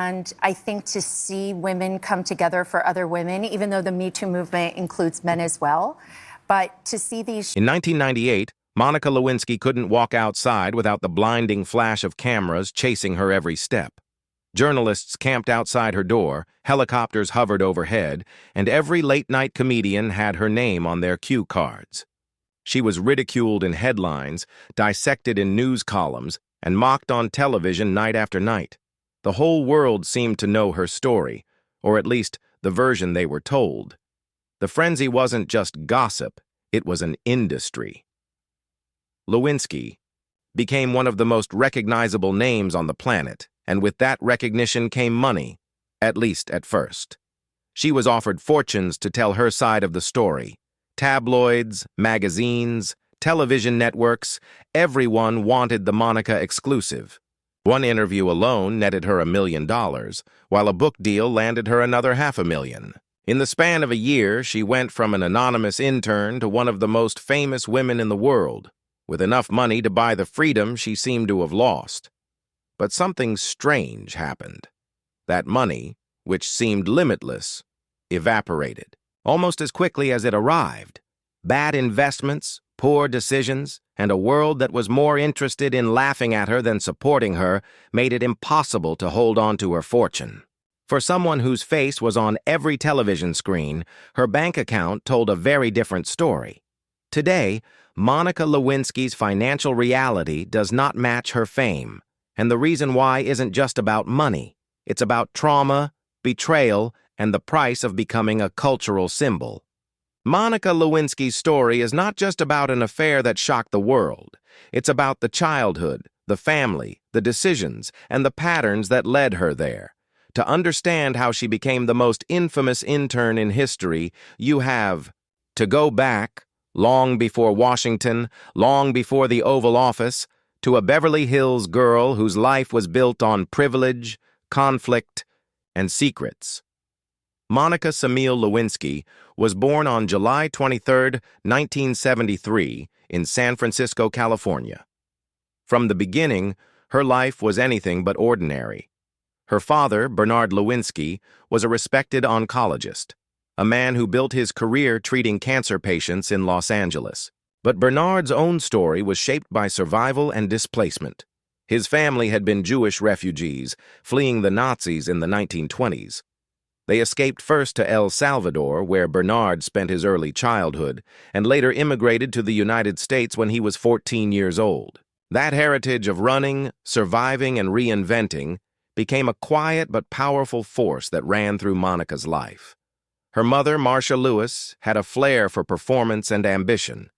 And I think to see women come together for other women, even though the Me Too movement includes men as well, but to see these... In 1998, Monica Lewinsky couldn't walk outside without the blinding flash of cameras chasing her every step. Journalists camped outside her door, helicopters hovered overhead, and every late-night comedian had her name on their cue cards. She was ridiculed in headlines, dissected in news columns, and mocked on television night after night. The whole world seemed to know her story, or at least the version they were told. The frenzy wasn't just gossip, it was an industry. Lewinsky became one of the most recognizable names on the planet, and with that recognition came money, at least at first. She was offered fortunes to tell her side of the story. Tabloids, magazines, television networks, everyone wanted the Monica exclusive. One interview alone netted her $1 million, while a book deal landed her another $500,000. In the span of a year, she went from an anonymous intern to one of the most famous women in the world, with enough money to buy the freedom she seemed to have lost. But something strange happened. That money, which seemed limitless, evaporated almost as quickly as it arrived. Bad investments, poor decisions, and a world that was more interested in laughing at her than supporting her made it impossible to hold on to her fortune. For someone whose face was on every television screen, her bank account told a very different story. Today, Monica Lewinsky's financial reality does not match her fame, and the reason why isn't just about money. It's about trauma, betrayal, and the price of becoming a cultural symbol. Monica Lewinsky's story is not just about an affair that shocked the world. It's about the childhood, the family, the decisions, and the patterns that led her there. To understand how she became the most infamous intern in history, you have to go back, long before Washington, long before the Oval Office, to a Beverly Hills girl whose life was built on privilege, conflict, and secrets. Monica Samil Lewinsky was born on July 23, 1973, in San Francisco, California. From the beginning, her life was anything but ordinary. Her father, Bernard Lewinsky, was a respected oncologist, a man who built his career treating cancer patients in Los Angeles. But Bernard's own story was shaped by survival and displacement. His family had been Jewish refugees, fleeing the Nazis in the 1920s. They escaped first to El Salvador, where Bernard spent his early childhood, and later immigrated to the United States when he was 14 years old. That heritage of running, surviving, and reinventing became a quiet but powerful force that ran through Monica's life. Her mother, Marcia Lewis, had a flair for performance and ambition.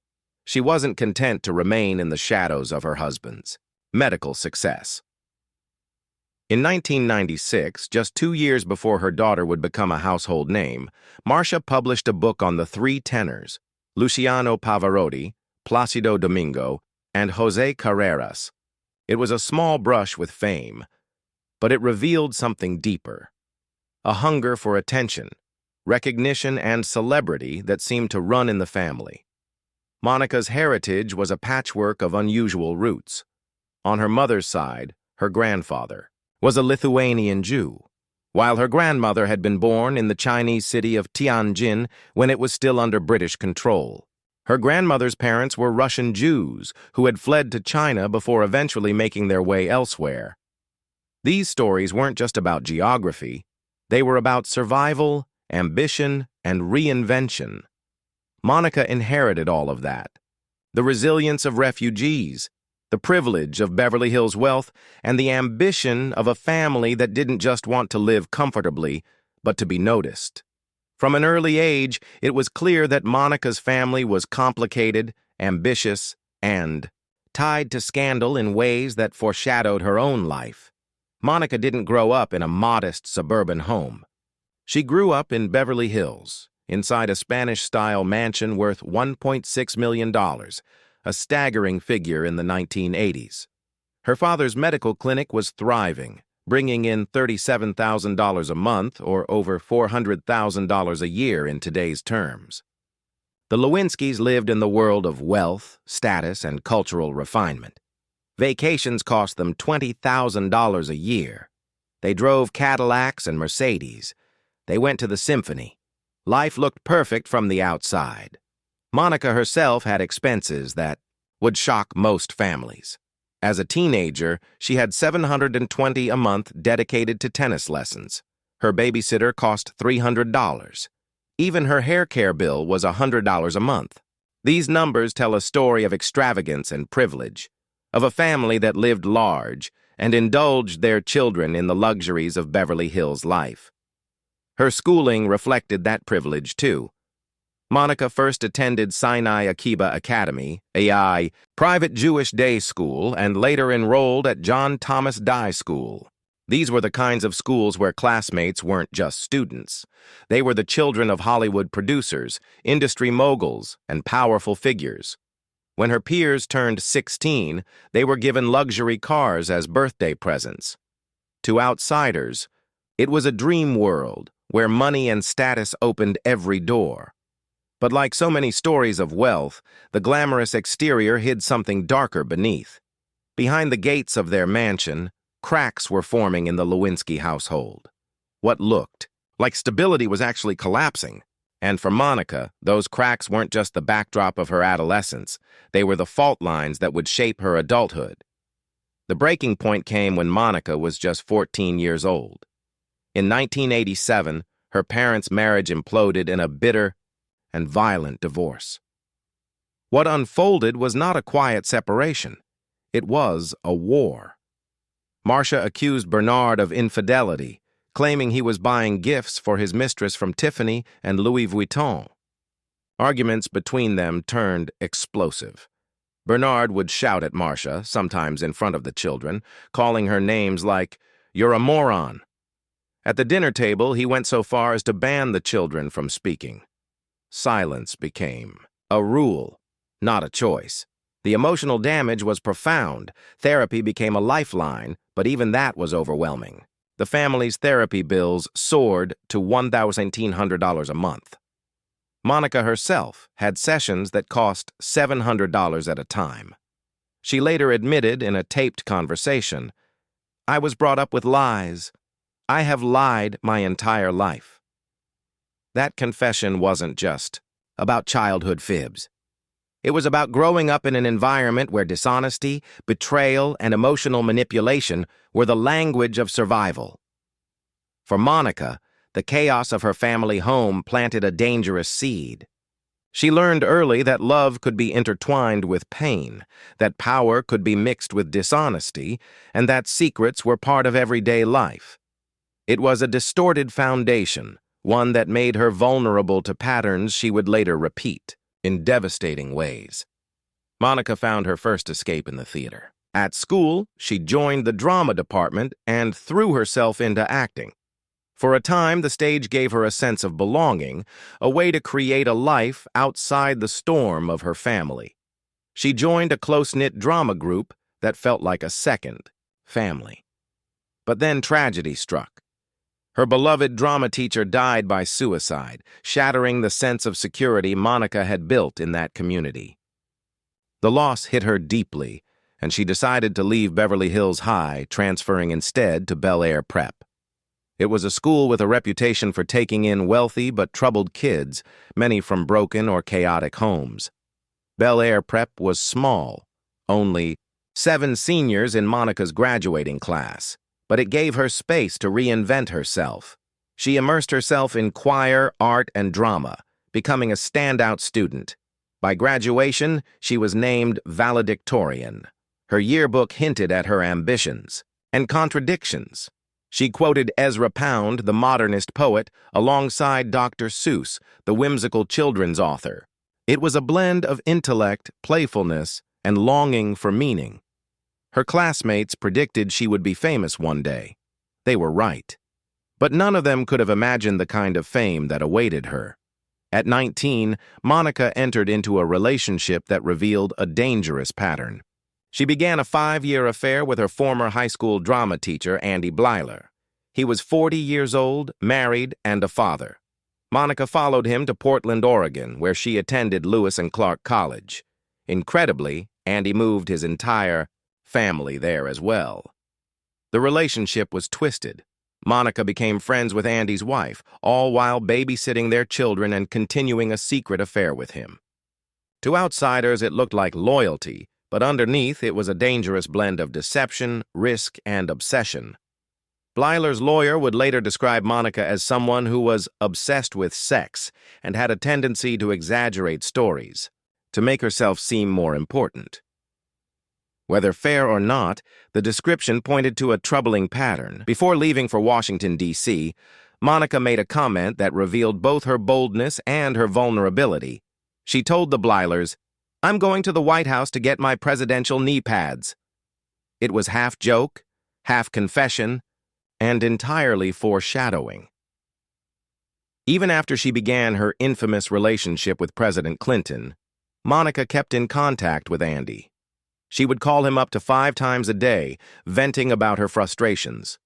She wasn't content to remain in the shadows of her husband's medical success. In 1996, just 2 years before her daughter would become a household name, Marcia published a book on the three tenors, Luciano Pavarotti, Placido Domingo, and Jose Carreras. It was a small brush with fame, but it revealed something deeper, a hunger for attention, recognition, and celebrity that seemed to run in the family. Monica's heritage was a patchwork of unusual roots. On her mother's side, her grandfather was a Lithuanian Jew, while her grandmother had been born in the Chinese city of Tianjin when it was still under British control. Her grandmother's parents were Russian Jews who had fled to China before eventually making their way elsewhere. These stories weren't just about geography. They were about survival, ambition, and reinvention. Monica inherited all of that. The resilience of refugees, the privilege of Beverly Hills wealth, and the ambition of a family that didn't just want to live comfortably, but to be noticed. From an early age, it was clear that Monica's family was complicated, ambitious, and tied to scandal in ways that foreshadowed her own life. Monica didn't grow up in a modest suburban home. She grew up in Beverly Hills, inside a Spanish-style mansion worth $1.6 million, a staggering figure in the 1980s. Her father's medical clinic was thriving, bringing in $37,000 a month or over $400,000 a year in today's terms. The Lewinskys lived in the world of wealth, status, and cultural refinement. Vacations cost them $20,000 a year. They drove Cadillacs and Mercedes. They went to the symphony. Life looked perfect from the outside. Monica herself had expenses that would shock most families. As a teenager, she had $720 a month dedicated to tennis lessons. Her babysitter cost $300. Even her hair care bill was $100 a month. These numbers tell a story of extravagance and privilege, of a family that lived large and indulged their children in the luxuries of Beverly Hills life. Her schooling reflected that privilege, too. Monica first attended Sinai Akiba Academy, a private Jewish day school, and later enrolled at John Thomas Dye School. These were the kinds of schools where classmates weren't just students. They were the children of Hollywood producers, industry moguls, and powerful figures. When her peers turned 16, they were given luxury cars as birthday presents. To outsiders, it was a dream world where money and status opened every door. But like so many stories of wealth, the glamorous exterior hid something darker beneath. Behind the gates of their mansion, cracks were forming in the Lewinsky household. What looked like stability was actually collapsing. And for Monica, those cracks weren't just the backdrop of her adolescence. They were the fault lines that would shape her adulthood. The breaking point came when Monica was just 14 years old. In 1987, her parents' marriage imploded in a bitter and violent divorce. What unfolded was not a quiet separation. It was a war. Marcia accused Bernard of infidelity, claiming he was buying gifts for his mistress from Tiffany and Louis Vuitton. Arguments between them turned explosive. Bernard would shout at Marcia, sometimes in front of the children, calling her names like, "You're a moron." At the dinner table, he went so far as to ban the children from speaking. Silence became a rule, not a choice. The emotional damage was profound. Therapy became a lifeline, but even that was overwhelming. The family's therapy bills soared to $1,800 a month. Monica herself had sessions that cost $700 at a time. She later admitted in a taped conversation, "I was brought up with lies. I have lied my entire life." That confession wasn't just about childhood fibs. It was about growing up in an environment where dishonesty, betrayal, and emotional manipulation were the language of survival. For Monica, the chaos of her family home planted a dangerous seed. She learned early that love could be intertwined with pain, that power could be mixed with dishonesty, and that secrets were part of everyday life. It was a distorted foundation, one that made her vulnerable to patterns she would later repeat in devastating ways. Monica found her first escape in the theater. At school, she joined the drama department and threw herself into acting. For a time, the stage gave her a sense of belonging, a way to create a life outside the storm of her family. She joined a close-knit drama group that felt like a second family. But then tragedy struck. Her beloved drama teacher died by suicide, shattering the sense of security Monica had built in that community. The loss hit her deeply, and she decided to leave Beverly Hills High, transferring instead to Bel Air Prep. It was a school with a reputation for taking in wealthy but troubled kids, many from broken or chaotic homes. Bel Air Prep was small, only 7 seniors in Monica's graduating class. But it gave her space to reinvent herself. She immersed herself in choir, art, and drama, becoming a standout student. By graduation, she was named valedictorian. Her yearbook hinted at her ambitions and contradictions. She quoted Ezra Pound, the modernist poet, alongside Dr. Seuss, the whimsical children's author. It was a blend of intellect, playfulness, and longing for meaning. Her classmates predicted she would be famous one day. They were right. But none of them could have imagined the kind of fame that awaited her. At 19, Monica entered into a relationship that revealed a dangerous pattern. She began a 5-year affair with her former high school drama teacher, Andy Blyler. He was 40 years old, married, and a father. Monica followed him to Portland, Oregon, where she attended Lewis and Clark College. Incredibly, Andy moved his entire family there as well. The relationship was twisted. Monica became friends with Andy's wife, all while babysitting their children and continuing a secret affair with him. To outsiders, it looked like loyalty, but underneath it was a dangerous blend of deception, risk, and obsession. Blyler's lawyer would later describe Monica as someone who was obsessed with sex and had a tendency to exaggerate stories, to make herself seem more important. Whether fair or not, the description pointed to a troubling pattern. Before leaving for Washington, D.C., Monica made a comment that revealed both her boldness and her vulnerability. She told the Blylers, "I'm going to the White House to get my presidential knee pads." It was half joke, half confession, and entirely foreshadowing. Even after she began her infamous relationship with President Clinton, Monica kept in contact with Andy. She would call him up to 5 times a day, venting about her frustrations.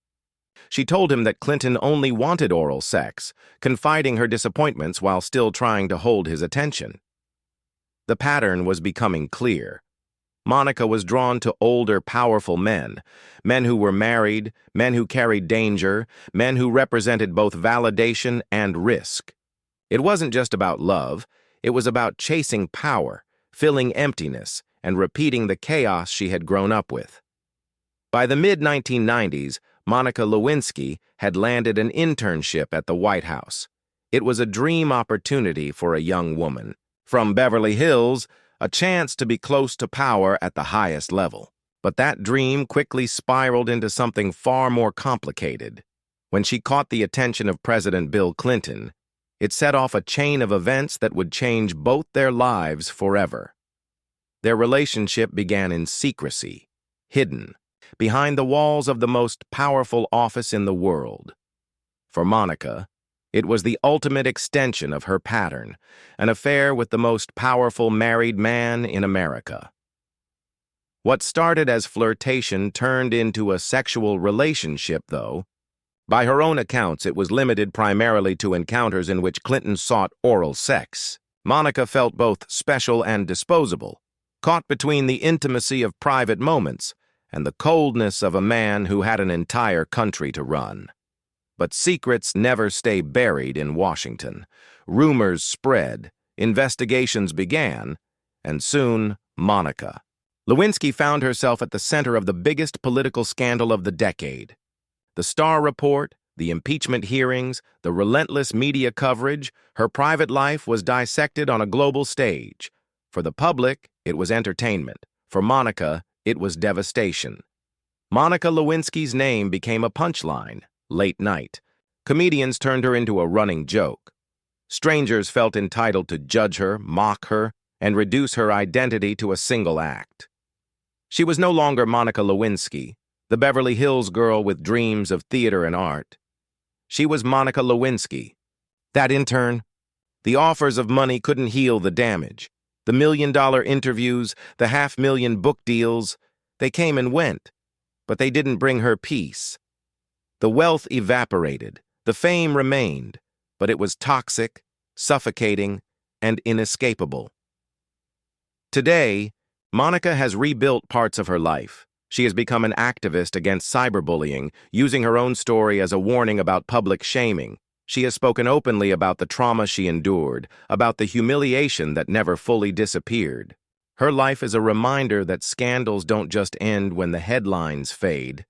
She told him that Clinton only wanted oral sex, confiding her disappointments while still trying to hold his attention. The pattern was becoming clear. Monica was drawn to older, powerful men, men who were married, men who carried danger, men who represented both validation and risk. It wasn't just about love, it was about chasing power, filling emptiness, and repeating the chaos she had grown up with. By the mid-1990s, Monica Lewinsky had landed an internship at the White House. It was a dream opportunity for a young woman. From Beverly Hills, a chance to be close to power at the highest level. But that dream quickly spiraled into something far more complicated. When she caught the attention of President Bill Clinton, it set off a chain of events that would change both their lives forever. Their relationship began in secrecy, hidden, behind the walls of the most powerful office in the world. For Monica, it was the ultimate extension of her pattern, an affair with the most powerful married man in America. What started as flirtation turned into a sexual relationship, though. By her own accounts, it was limited primarily to encounters in which Clinton sought oral sex. Monica felt both special and disposable, caught between the intimacy of private moments and the coldness of a man who had an entire country to run. But secrets never stay buried in Washington. Rumors spread, investigations began, and soon, Monica Lewinsky found herself at the center of the biggest political scandal of the decade. The Starr report, the impeachment hearings, the relentless media coverage, her private life was dissected on a global stage. For the public, it was entertainment. For Monica, it was devastation. Monica Lewinsky's name became a punchline. Late night. Comedians turned her into a running joke. Strangers felt entitled to judge her, mock her, and reduce her identity to a single act. She was no longer Monica Lewinsky, the Beverly Hills girl with dreams of theater and art. She was Monica Lewinsky. That intern, the offers of money couldn't heal the damage. The million-dollar interviews, the half-million book deals, they came and went, but they didn't bring her peace. The wealth evaporated, the fame remained, but it was toxic, suffocating, and inescapable. Today, Monica has rebuilt parts of her life. She has become an activist against cyberbullying, using her own story as a warning about public shaming. She has spoken openly about the trauma she endured, about the humiliation that never fully disappeared. Her life is a reminder that scandals don't just end when the headlines fade.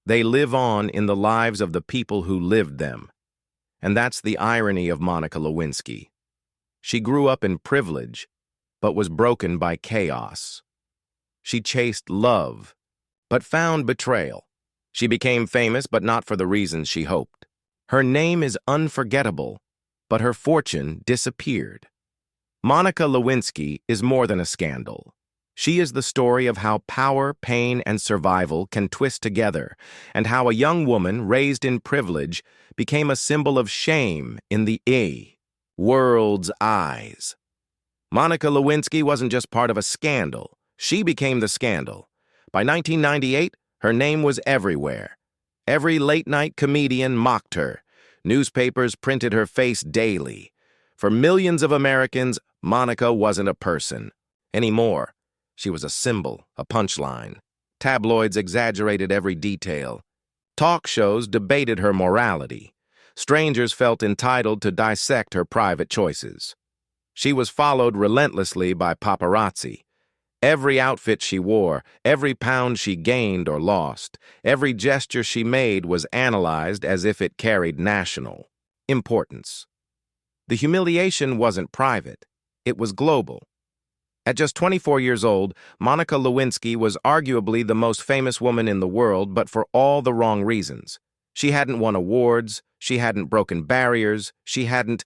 They live on in the lives of the people who lived them. And that's the irony of Monica Lewinsky. She grew up in privilege, but was broken by chaos. She chased love, but found betrayal. She became famous, but not for the reasons she hoped. Her name is unforgettable, but her fortune disappeared. Monica Lewinsky is more than a scandal. She is the story of how power, pain, and survival can twist together, and how a young woman raised in privilege became a symbol of shame in the world's eyes. Monica Lewinsky wasn't just part of a scandal. She became the scandal. By 1998, her name was everywhere. Every late-night comedian mocked her. Newspapers printed her face daily. For millions of Americans, Monica wasn't a person anymore. She was a symbol, a punchline. Tabloids exaggerated every detail. Talk shows debated her morality. Strangers felt entitled to dissect her private choices. She was followed relentlessly by paparazzi. Every outfit she wore, every pound she gained or lost, every gesture she made was analyzed as if it carried national importance. The humiliation wasn't private, it was global. At just 24 years old, Monica Lewinsky was arguably the most famous woman in the world, but for all the wrong reasons. She hadn't won awards, she hadn't broken barriers, she hadn't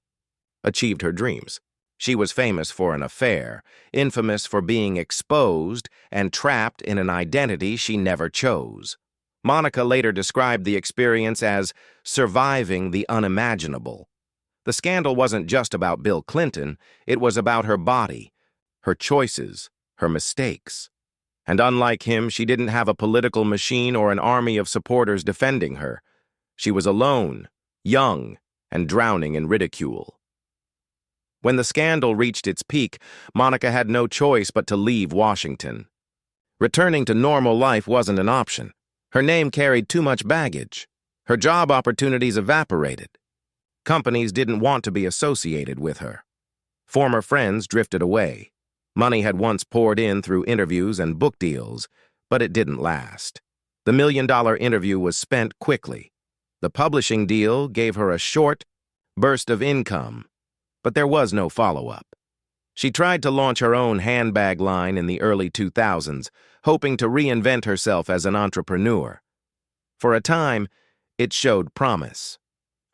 achieved her dreams. She was famous for an affair, infamous for being exposed and trapped in an identity she never chose. Monica later described the experience as surviving the unimaginable. The scandal wasn't just about Bill Clinton, it was about her body, her choices, her mistakes. And unlike him, she didn't have a political machine or an army of supporters defending her. She was alone, young, and drowning in ridicule. When the scandal reached its peak, Monica had no choice but to leave Washington. Returning to normal life wasn't an option. Her name carried too much baggage. Her job opportunities evaporated. Companies didn't want to be associated with her. Former friends drifted away. Money had once poured in through interviews and book deals, but it didn't last. The $1 million interview was spent quickly. The publishing deal gave her a short burst of income, but there was no follow-up. She tried to launch her own handbag line in the early 2000s, hoping to reinvent herself as an entrepreneur. For a time, it showed promise.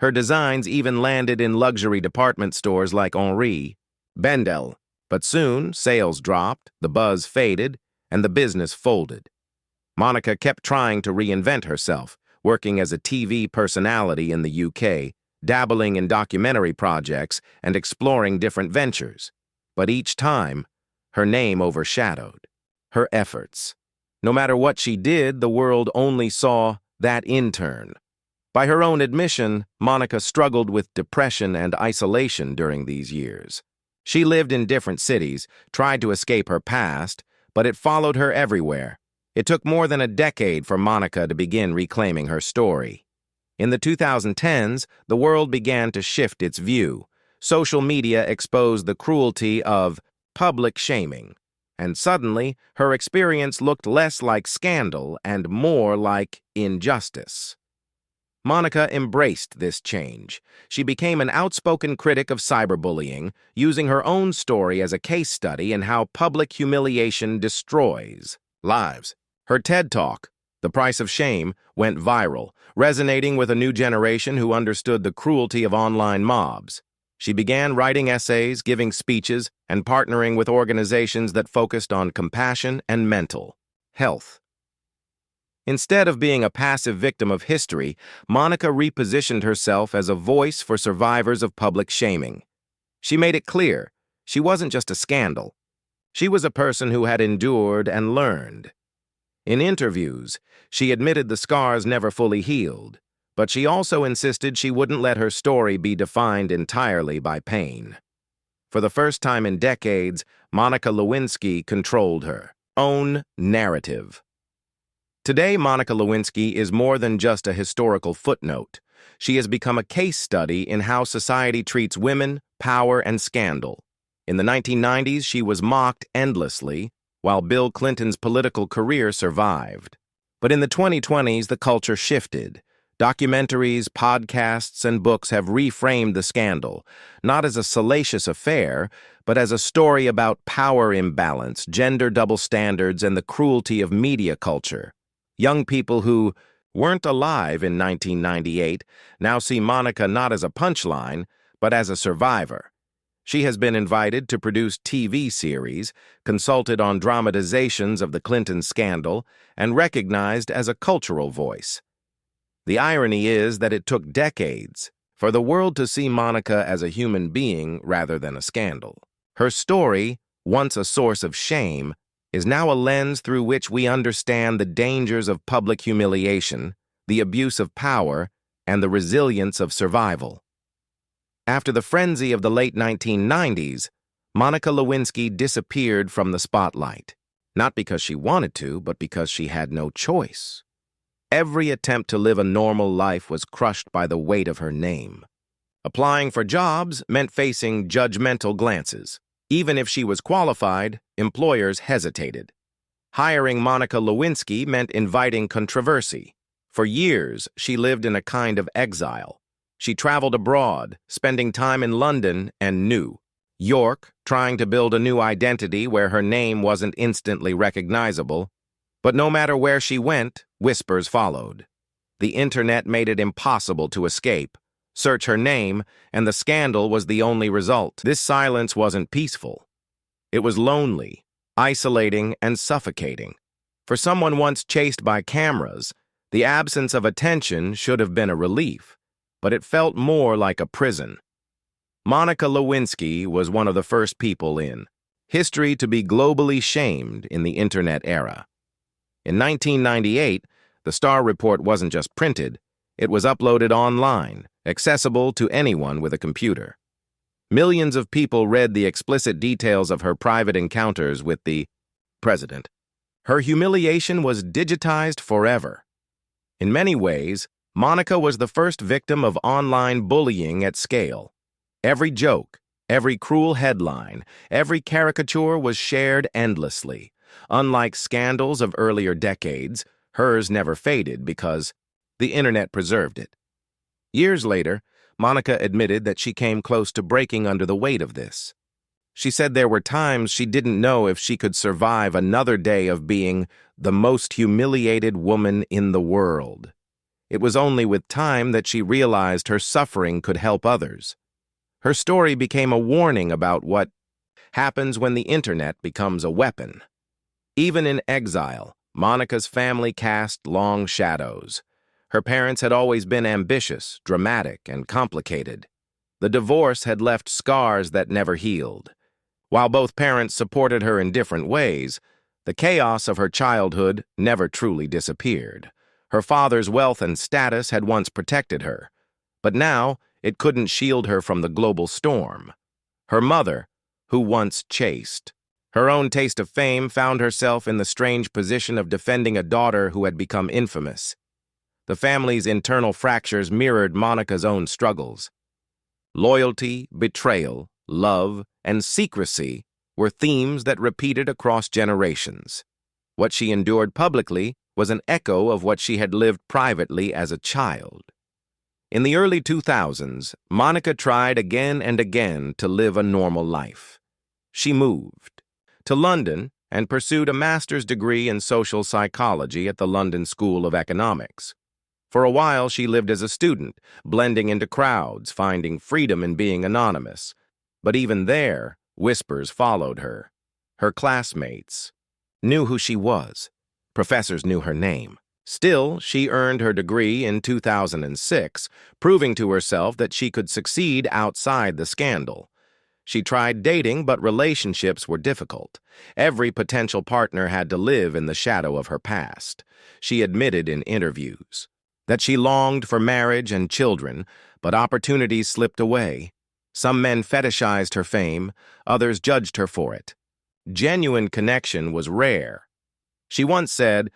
Her designs even landed in luxury department stores like Henri Bendel, but soon sales dropped, the buzz faded, and the business folded. Monica kept trying to reinvent herself, working as a TV personality in the UK, dabbling in documentary projects and exploring different ventures. But each time, her name overshadowed her efforts. No matter what she did, the world only saw that intern. By her own admission, Monica struggled with depression and isolation during these years. She lived in different cities, tried to escape her past, but it followed her everywhere. It took more than a decade for Monica to begin reclaiming her story. In the 2010s, the world began to shift its view. Social media exposed the cruelty of public shaming, and suddenly her experience looked less like scandal and more like injustice. Monica embraced this change. She became an outspoken critic of cyberbullying, using her own story as a case study in how public humiliation destroys lives. Her TED Talk, The Price of Shame, went viral, resonating with a new generation who understood the cruelty of online mobs. She began writing essays, giving speeches, and partnering with organizations that focused on compassion and mental health. Instead of being a passive victim of history, Monica repositioned herself as a voice for survivors of public shaming. She made it clear she wasn't just a scandal. She was a person who had endured and learned. In interviews, she admitted the scars never fully healed, but she also insisted she wouldn't let her story be defined entirely by pain. For the first time in decades, Monica Lewinsky controlled her own narrative. Today, Monica Lewinsky is more than just a historical footnote. She has become a case study in how society treats women, power, and scandal. In the 1990s, she was mocked endlessly, while Bill Clinton's political career survived. But in the 2020s, the culture shifted. Documentaries, podcasts, and books have reframed the scandal, not as a salacious affair, but as a story about power imbalance, gender double standards, and the cruelty of media culture. Young people who weren't alive in 1998 now see Monica not as a punchline, but as a survivor. She has been invited to produce TV series, consulted on dramatizations of the Clinton scandal, and recognized as a cultural voice. The irony is that it took decades for the world to see Monica as a human being rather than a scandal. Her story, once a source of shame, is now a lens through which we understand the dangers of public humiliation, the abuse of power, and the resilience of survival. After the frenzy of the late 1990s, Monica Lewinsky disappeared from the spotlight, not because she wanted to, but because she had no choice. Every attempt to live a normal life was crushed by the weight of her name. Applying for jobs meant facing judgmental glances. Even if she was qualified, employers hesitated. Hiring Monica Lewinsky meant inviting controversy. For years, she lived in a kind of exile. She traveled abroad, spending time in London and New York, trying to build a new identity where her name wasn't instantly recognizable. But no matter where she went, whispers followed. The internet made it impossible to escape. Search her name, and the scandal was the only result. This silence wasn't peaceful. It was lonely, isolating, and suffocating. For someone once chased by cameras, the absence of attention should have been a relief, but it felt more like a prison. Monica Lewinsky was one of the first people in history to be globally shamed in the internet era. In 1998, the Star Report wasn't just printed, it was uploaded online, accessible to anyone with a computer. Millions of people read the explicit details of her private encounters with the president. Her humiliation was digitized forever. In many ways, Monica was the first victim of online bullying at scale. Every joke, every cruel headline, every caricature was shared endlessly. Unlike scandals of earlier decades, hers never faded because the internet preserved it. Years later, Monica admitted that she came close to breaking under the weight of this. She said there were times she didn't know if she could survive another day of being the most humiliated woman in the world. It was only with time that she realized her suffering could help others. Her story became a warning about what happens when the internet becomes a weapon. Even in exile, Monica's family cast long shadows. Her parents had always been ambitious, dramatic, and complicated. The divorce had left scars that never healed. While both parents supported her in different ways, the chaos of her childhood never truly disappeared. Her father's wealth and status had once protected her, but now it couldn't shield her from the global storm. Her mother, who once chased her own taste of fame, found herself in the strange position of defending a daughter who had become infamous. The family's internal fractures mirrored Monica's own struggles. Loyalty, betrayal, love, and secrecy were themes that repeated across generations. What she endured publicly was an echo of what she had lived privately as a child. In the early 2000s, Monica tried again and again to live a normal life. She moved to London and pursued a master's degree in social psychology at the London School of Economics. For a while, she lived as a student, blending into crowds, finding freedom in being anonymous. But even there, whispers followed her. Her classmates knew who she was. Professors knew her name. Still, she earned her degree in 2006, proving to herself that she could succeed outside the scandal. She tried dating, but relationships were difficult. Every potential partner had to live in the shadow of her past. She admitted in interviews that she longed for marriage and children, but opportunities slipped away. Some men fetishized her fame, others judged her for it. Genuine connection was rare. She once said,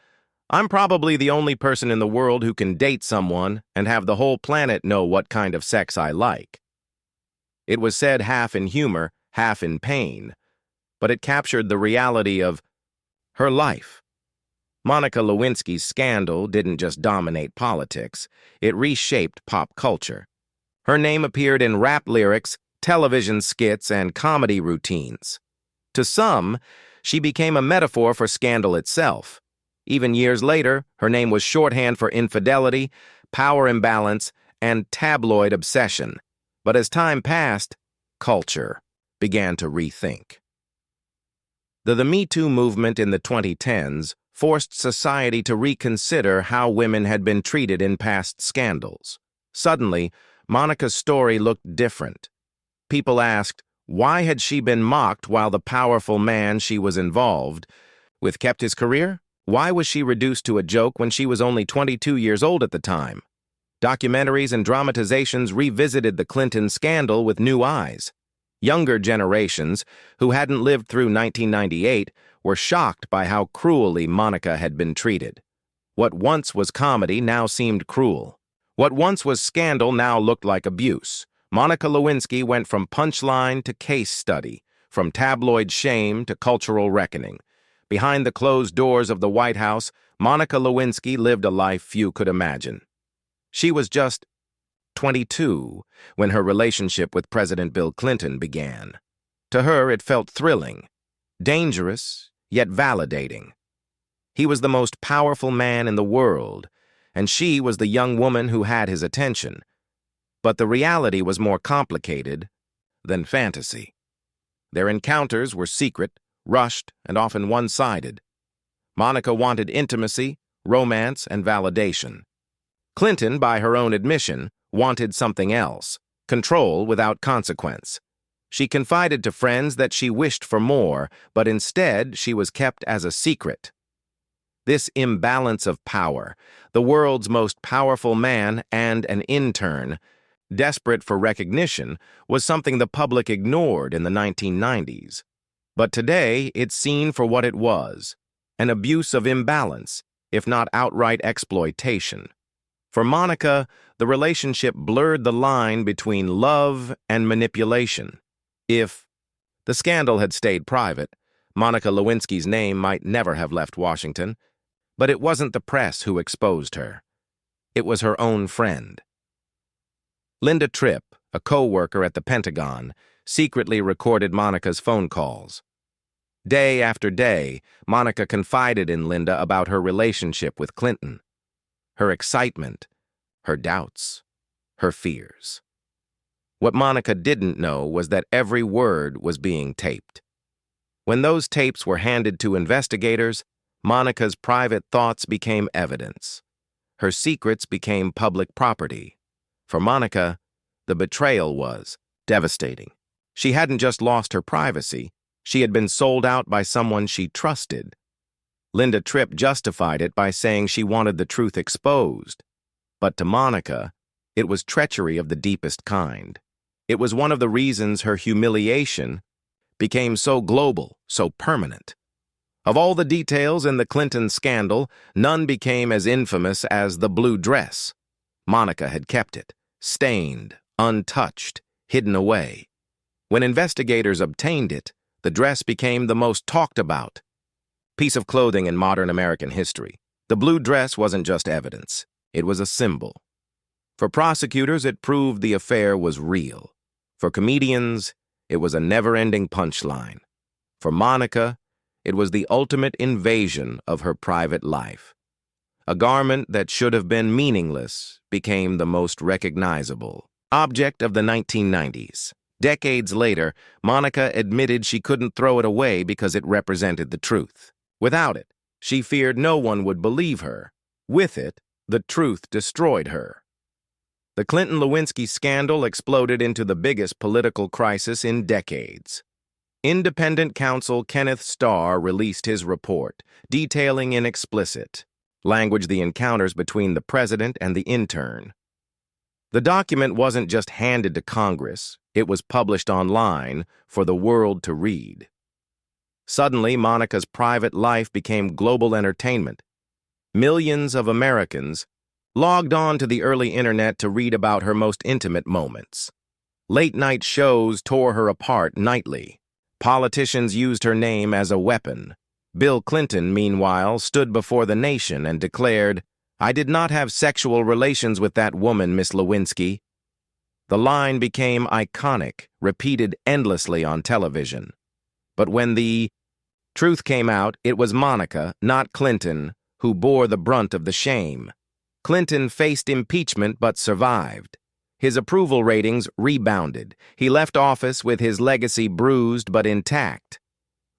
"I'm probably the only person in the world who can date someone and have the whole planet know what kind of sex I like." It was said half in humor, half in pain, but it captured the reality of her life. Monica Lewinsky's scandal didn't just dominate politics, it reshaped pop culture. Her name appeared in rap lyrics, television skits, and comedy routines. To some, she became a metaphor for scandal itself. Even years later, her name was shorthand for infidelity, power imbalance, and tabloid obsession. But as time passed, culture began to rethink. The Me Too movement in the 2010s forced society to reconsider how women had been treated in past scandals. Suddenly, Monica's story looked different. People asked, why had she been mocked while the powerful man she was involved with kept his career? Why was she reduced to a joke when she was only 22 years old at the time? Documentaries and dramatizations revisited the Clinton scandal with new eyes. Younger generations, who hadn't lived through 1998, were shocked by how cruelly Monica had been treated. What once was comedy now seemed cruel. What once was scandal now looked like abuse. Monica Lewinsky went from punchline to case study, from tabloid shame to cultural reckoning. Behind the closed doors of the White House, Monica Lewinsky lived a life few could imagine. She was just 22 when her relationship with President Bill Clinton began. To her, it felt thrilling, dangerous, yet validating. He was the most powerful man in the world, and she was the young woman who had his attention. But the reality was more complicated than fantasy. Their encounters were secret, rushed, and often one-sided. Monica wanted intimacy, romance, and validation. Clinton, by her own admission, wanted something else, control without consequence. She confided to friends that she wished for more, but instead she was kept as a secret. This imbalance of power, the world's most powerful man and an intern, desperate for recognition, was something the public ignored in the 1990s. But today, it's seen for what it was, an abuse of imbalance, if not outright exploitation. For Monica, the relationship blurred the line between love and manipulation. If the scandal had stayed private, Monica Lewinsky's name might never have left Washington, but it wasn't the press who exposed her. It was her own friend. Linda Tripp, a co-worker at the Pentagon, secretly recorded Monica's phone calls. Day after day, Monica confided in Linda about her relationship with Clinton, her excitement, her doubts, her fears. What Monica didn't know was that every word was being taped. When those tapes were handed to investigators, Monica's private thoughts became evidence. Her secrets became public property. For Monica, the betrayal was devastating. She hadn't just lost her privacy, she had been sold out by someone she trusted. Linda Tripp justified it by saying she wanted the truth exposed. But to Monica, it was treachery of the deepest kind. It was one of the reasons her humiliation became so global, so permanent. Of all the details in the Clinton scandal, none became as infamous as the blue dress. Monica had kept it, stained, untouched, hidden away. When investigators obtained it, the dress became the most talked about piece of clothing in modern American history. The blue dress wasn't just evidence, it was a symbol. For prosecutors, it proved the affair was real. For comedians, it was a never-ending punchline. For Monica, it was the ultimate invasion of her private life. A garment that should have been meaningless became the most recognizable object of the 1990s. Decades later, Monica admitted she couldn't throw it away because it represented the truth. Without it, she feared no one would believe her. With it, the truth destroyed her. The Clinton-Lewinsky scandal exploded into the biggest political crisis in decades. Independent counsel Kenneth Starr released his report, detailing in explicit language the encounters between the president and the intern. The document wasn't just handed to Congress, it was published online for the world to read. Suddenly, Monica's private life became global entertainment. Millions of Americans logged on to the early internet to read about her most intimate moments. Late-night shows tore her apart nightly. Politicians used her name as a weapon. Bill Clinton, meanwhile, stood before the nation and declared, "I did not have sexual relations with that woman, Miss Lewinsky." The line became iconic, repeated endlessly on television. But when the truth came out, it was Monica, not Clinton, who bore the brunt of the shame. Clinton faced impeachment but survived. His approval ratings rebounded. He left office with his legacy bruised but intact.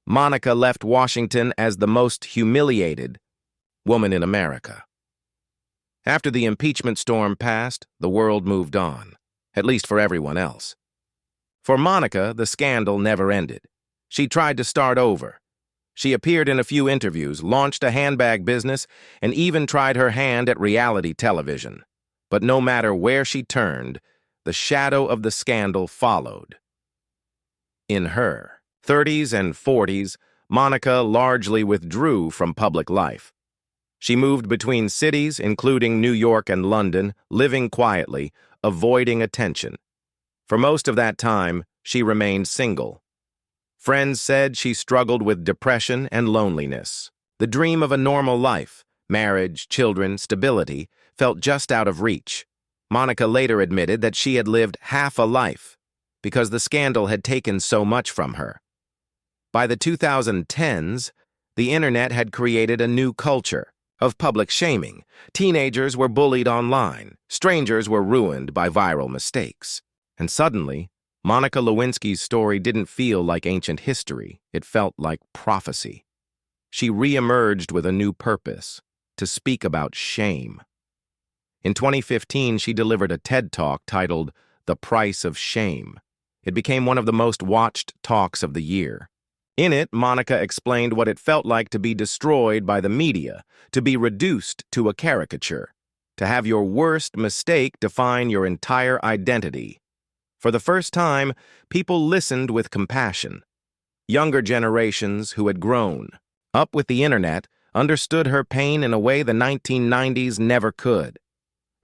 Monica left Washington as the most humiliated woman in America. After the impeachment storm passed, the world moved on, at least for everyone else. For Monica, the scandal never ended. She tried to start over. She appeared in a few interviews, launched a handbag business, and even tried her hand at reality television. But no matter where she turned, the shadow of the scandal followed. In her 30s and 40s, Monica largely withdrew from public life. She moved between cities, including New York and London, living quietly, avoiding attention. For most of that time, she remained single. Friends said she struggled with depression and loneliness. The dream of a normal life, marriage, children, stability, felt just out of reach. Monica later admitted that she had lived half a life because the scandal had taken so much from her. By the 2010s, the internet had created a new culture of public shaming. Teenagers were bullied online. Strangers were ruined by viral mistakes. And suddenly, Monica Lewinsky's story didn't feel like ancient history. It felt like prophecy. She re-emerged with a new purpose, to speak about shame. In 2015, she delivered a TED Talk titled The Price of Shame. It became one of the most watched talks of the year. In it, Monica explained what it felt like to be destroyed by the media, to be reduced to a caricature, to have your worst mistake define your entire identity. For the first time, people listened with compassion. Younger generations who had grown up with the internet understood her pain in a way the 1990s never could.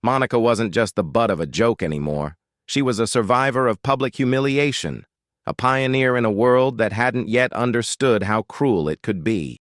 Monica wasn't just the butt of a joke anymore. She was a survivor of public humiliation, a pioneer in a world that hadn't yet understood how cruel it could be.